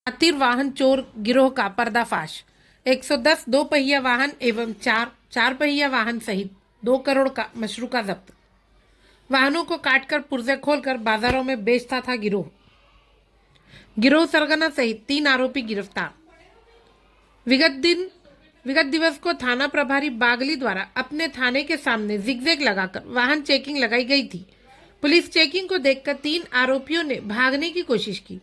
खातिर वाहन चोर गिरोह का पर्दाफाश। 110 दो पहिया वाहन एवं चार पहिया वाहन सहित 2 करोड़ का मशरूका जब्त। वाहनों को काटकर पुर्जे खोलकर बाजारों में बेचता था गिरोह। गिरोह सरगना सहित 3 आरोपी गिरफ्तार। विगत दिवस को थाना प्रभारी बागली द्वारा अपने थाने के सामने जिगजैग लगाकर वाहन चेकिंग लगाई गई थी। पुलिस चेकिंग को देखकर 3 आरोपियों ने भागने की कोशिश की।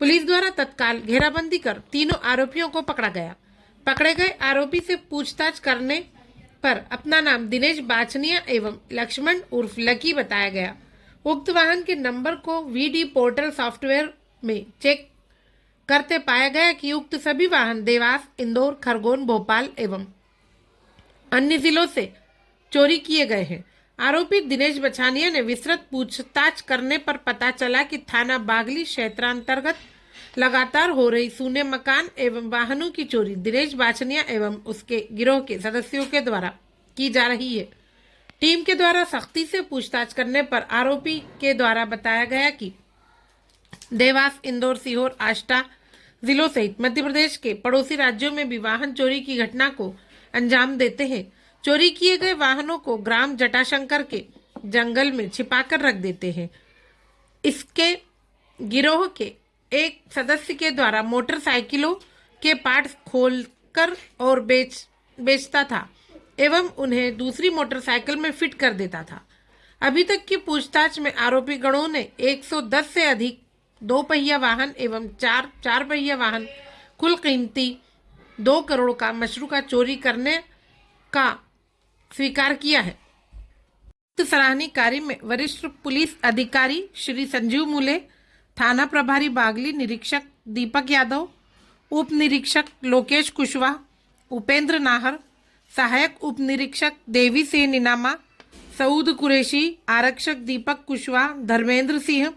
पुलिस द्वारा तत्काल घेराबंदी कर तीनों आरोपियों को पकड़ा गया। पकड़े गए आरोपी से पूछताछ करने पर अपना नाम दिनेश बाचनिया एवं लक्ष्मण उर्फ लकी बताया गया। उक्त वाहन के नंबर को वीडी पोर्टल सॉफ्टवेयर में चेक करते पाया गया कि उक्त सभी वाहन देवास, इंदौर, खरगोन, भोपाल एवं अन्य जिलों से चोरी किए गए हैं। आरोपी दिनेश बछानिया ने विस्तृत पूछताछ करने पर पता चला कि थाना बागली क्षेत्रांतर्गत लगातार हो रही सूने मकान एवं वाहनों की चोरी दिनेश बाछनिया एवं उसके गिरोह के सदस्यों के द्वारा की जा रही है। टीम के द्वारा सख्ती से पूछताछ करने पर आरोपी के द्वारा बताया गया कि देवास, इंदौर, सीहोर, आष्टा जिलों सहित मध्य प्रदेश के पड़ोसी राज्यों में भी वाहन चोरी की घटना को अंजाम देते हैं। चोरी किए गए वाहनों को ग्राम जटाशंकर के जंगल में छिपाकर रख देते हैं। इसके गिरोह के एक सदस्य के द्वारा मोटरसाइकिलों के पार्ट्स खोलकर और बेचता था एवं उन्हें दूसरी मोटरसाइकिल में फिट कर देता था। अभी तक की पूछताछ में आरोपी गणों ने 110 से अधिक 2 पहिया वाहन एवं चार पहिया वाहन कुल कीमती 2 करोड़ का मशरूका चोरी करने का स्वीकार किया है। सराहनीय कार्य में वरिष्ठ पुलिस अधिकारी श्री संजीव मूले, थाना प्रभारी बागली निरीक्षक दीपक यादव, उप निरीक्षक लोकेश कुशवाहा, उपेंद्र नाहर, सहायक उप निरीक्षक देवी सिंह निनामा, सऊद कुरैशी, आरक्षक दीपक कुशवाहा, धर्मेंद्र सिंह,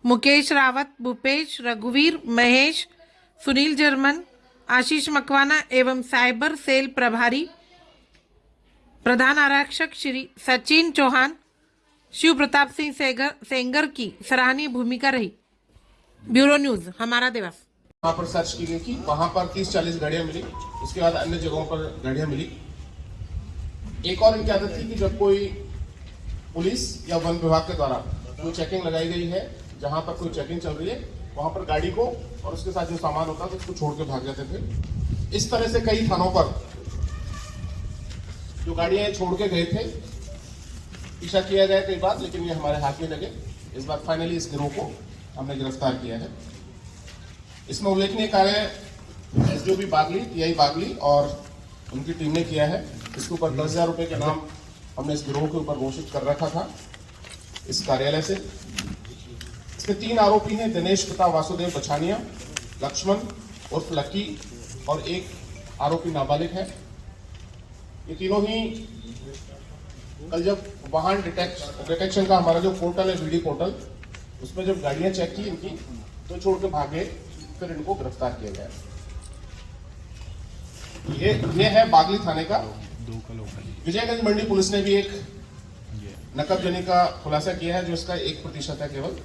मुकेश रावत, भूपेश, रघुवीर, महेश, सुनील जर्मन, आशीष मकवाना एवं साइबर सेल प्रभारी प्रधान आरक्षक श्री सचिन चौहान, शिव प्रताप सिंह सेंगर की सराहनीय भूमिका रही। ब्यूरो न्यूज, हमारा देवास। वहाँ पर सर्च की गई कि वहां पर 30-40 गाड़ियां मिली। उसके बाद अन्य जगहों पर गाड़ियां मिली। एक और इनकी आदत थी कि जब कोई पुलिस या वन विभाग के द्वारा कोई चेकिंग लगाई गई है, जहां पर कोई चेकिंग चल रही है, वहां पर गाड़ी को और उसके साथ जो सामान होता था उसको छोड़ के भाग जाते थे। इस तरह से कई थानों पर जो गाड़ियां छोड़ के गए थे, पीछा किया गया कई बार, लेकिन ये हमारे हाथ में लगे। इस बार फाइनली इस गिरोह को हमने गिरफ्तार किया है। इसमें उल्लेखनीय कार्य एसडीओपी बागली, टीआई बागली और उनकी टीम ने किया है। इसके ऊपर 10,000 रुपए का नाम हमने इस गिरोह के ऊपर घोषित कर रखा था इस कार्यालय से। इसके 3 आरोपी हैं, दिनेश पिता वासुदेव बछानिया, लक्ष्मण उर्फ लक्की और एक आरोपी नाबालिग है। ये तीनों ही कल जब वाहन डिटेक्शन का हमारा जो पोर्टल है, वीडी पोर्टल, उसमें जब गाड़ियां चेक की इनकी तो छोड़ के भागे, फिर इनको गिरफ्तार किया गया। ये है बागली थाने का। विजयगंज मंडी पुलिस ने भी एक नकबजनी का खुलासा किया है, जो इसका 1% है। केवल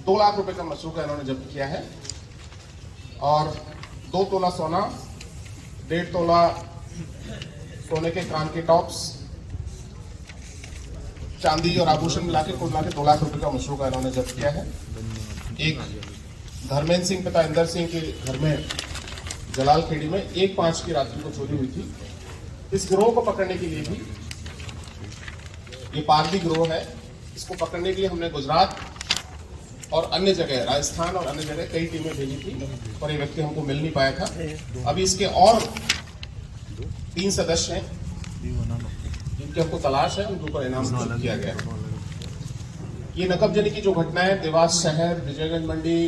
2 लाख रुपए का मशरूका इन्होंने जब्त किया है और 2 तोला सोना, 1.5 तोला सोने के कान के टॉप्स, चांदी और आभूषण मिलाकर कुल मिलाकर 2 लाख रुपए का मशरूका इन्होंने जब्त किया है। एक धर्मेंद्र सिंह पिता इंदर सिंह के घर में जलाल खेड़ी में 1-5 की रात्रि को चोरी हुई थी। इस गिरोह को पकड़ने के लिए भी, ये पारदी गिरोह है, इसको पकड़ने के लिए हमने गुजरात और अन्य जगह, राजस्थान और अन्य जगह कई टीमें भेजी थी, पर ये व्यक्ति हमको मिल नहीं पाया था। अभी इसके और 3 सदस्य हैं जिनकी हमको तलाश है, उनके ऊपर इनाम घोषित किया गया है। ये नकबजनी की जो घटना है देवास शहर, विजयगंज मंडी,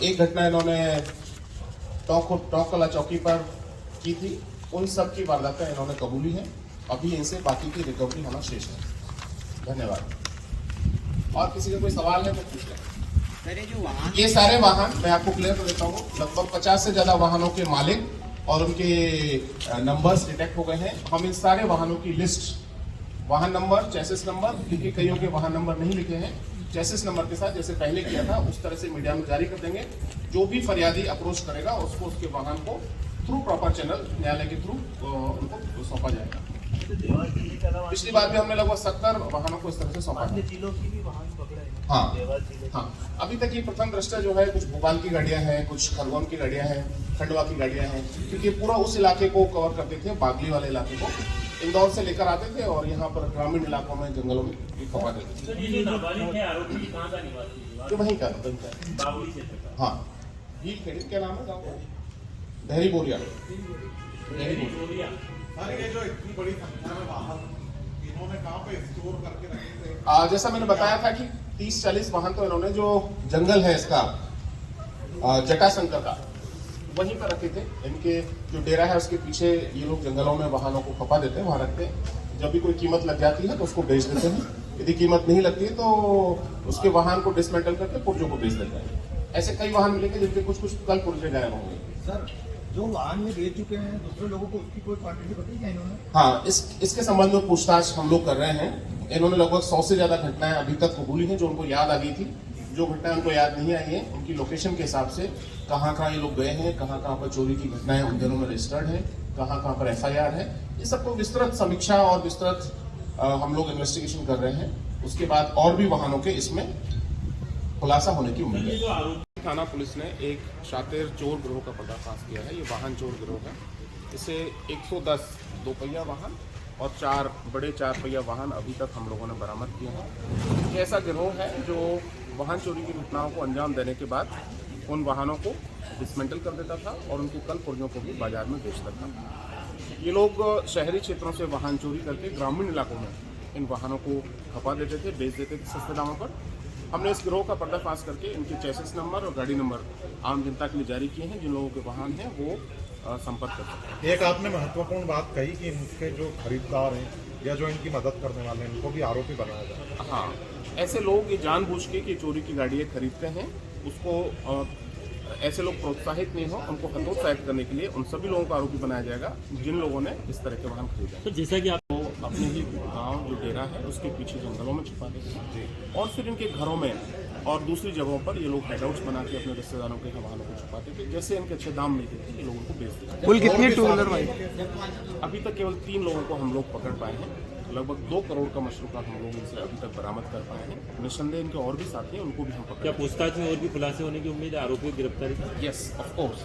एक घटना इन्होंने टोंक कला चौकी पर की थी, उन सब की वारदातें इन्होंने कबूली है। अभी इनसे बाकी की रिकवरी होना शेष है। धन्यवाद। और किसी का कोई सवाल है तो पूछ लें। ये सारे वाहन मैं आपको क्लियर कर देता हूँ, लगभग 50 से ज्यादा वाहनों के मालिक और उनके नंबर्स डिटेक्ट हो गए हैं। हम इन सारे वाहनों की लिस्ट, वाहन नंबर, चेसिस नंबर, क्योंकि कईयों के वाहन नंबर नहीं लिखे हैं, चेसिस नंबर के साथ जैसे पहले किया था उस तरह से मीडिया में जारी कर देंगे। जो भी फरियादी अप्रोच करेगा उसको उसके वाहन को थ्रू प्रॉपर चैनल न्यायालय के थ्रू उनको सौंपा जाएगा। पिछली बार भी हमने लगभग 70 वाहनों को इस तरह से सौंपा है। जिलों की भी वाहन पकड़े हैं। हाँ, अभी तक ये प्रथम दृष्टया जो है कुछ भोपाल की गाड़ियां हैं, कुछ खरगोन की गाड़ियां हैं, खंडवा की गाड़ियां हैं, क्योंकि पूरा उस इलाके को कवर करते थे, बागली वाले इलाके को इंदौर से लेकर आते थे और यहाँ पर ग्रामीण इलाकों में जंगलों में ये खपा देते थे। ये जो नाबालिग है आरोपी कहाँ का निवासी है? तो वहीं का बावली क्षेत्र का। हाँ, भील खेड़ी क्या नाम है गाँव का? दहरी बोरिया। बोलिया। सर ये जो इतनी बड़ी संख्या में वाहन इन्होंने कहाँ पे स्टोर करके रखे थे? जैसा मैंने बताया था कि 30-40 वाहन तो इन्होंने जो जंगल है इसका जटाशंकर का वहीं पर रखे थे। इनके जो डेरा है उसके पीछे ये लोग जंगलों में वाहनों को खपा देते हैं, वहां रखते हैं। जब भी कोई कीमत लग जाती है तो उसको बेच देते हैं, यदि कीमत नहीं लगती है तो उसके वाहन को डिसमेंटल करके पुर्जों को बेच देते हैं। ऐसे कई वाहन मिलेंगे जिनके कुछ कल पुर्जे गायब होंगे। सर जो वाहन में बेच चुके हैं दूसरे लोगों को उसकी कोई क्वांटिटी बताई क्या इन्होंने? हाँ, इसके संबंध में पूछताछ हम लोग कर रहे हैं। इन्होंने लगभग 100 से ज्यादा घटनाएं अभी तक कबूली हैं जो उनको याद आ गई थी। जो घटनाएं उनको याद नहीं आई है उनकी लोकेशन के हिसाब से कहाँ कहाँ ये लोग गए हैं, कहाँ कहाँ पर चोरी की घटनाएं उन दिनों में रजिस्टर्ड है, कहाँ कहाँ पर FIR है, ये सबको विस्तृत समीक्षा और विस्तृत हम लोग इन्वेस्टिगेशन कर रहे हैं। उसके बाद और भी वाहनों के इसमें खुलासा होने की उम्मीद है। जो आरोपी थाना पुलिस ने एक शातिर चोर गिरोह का पर्दाफाश किया है। ये वाहन चोर गिरोह है। इसे 110 दोपहिया वाहन और 4 बड़े 4 पहिया वाहन अभी तक हम लोगों ने बरामद किए हैं। एक ऐसा गिरोह है जो वाहन चोरी की घटनाओं को अंजाम देने के बाद उन वाहनों को डिसमेंटल कर देता था और उनके कल पुर्जों को भी बाजार में बेचता था। ये लोग शहरी क्षेत्रों से वाहन चोरी करके ग्रामीण इलाकों में इन वाहनों को खपा देते थे, बेच देते थे सस्ते दामों पर। हमने इस गिरोह का पर्दाफाश करके इनके चेसिस नंबर और गाड़ी नंबर आम जनता के लिए जारी किए हैं। जिन लोगों के वाहन हैं वो संपर्क कर सकते हैं। एक आपने महत्वपूर्ण बात कही कि इनके जो खरीदार हैं या जो इनकी मदद करने वाले हैं इनको भी आरोपी बनाया जाए। हाँ, ऐसे लोग ये जानबूझ के चोरी की गाड़ियाँ खरीदते हैं, उसको ऐसे लोग प्रोत्साहित नहीं हो, उनको हतोत्साहित करने के लिए उन सभी लोगों को आरोपी बनाया जाएगा जिन लोगों ने इस तरह के वाहन खरीदे। तो जैसा कि आप अपने ही गांव जो डेरा है उसके पीछे जंगलों में छुपा देते हैं और फिर इनके घरों में और दूसरी जगहों पर ये लोग हाइडआउट्स बना के अपने रिश्तेदारों के वाहनों को छुपाते थे। जैसे इनके अच्छे दाम मिलते थे ये लोगों को बेच देते थे। कुल कितने टू व्हीलर भाई? अभी तक केवल 3 लोगों को हम लोग पकड़ पाए हैं। लगभग 2 करोड़ का मशरूका हम लोग इनसे अभी तक बरामद कर पाए हैं। निस्संदेह इनके और भी साथी हैं, उनको भी हम पकड़। क्या पूछताछ में और भी खुलासे होने की उम्मीद है आरोपी की गिरफ्तारी की? Yes, of course.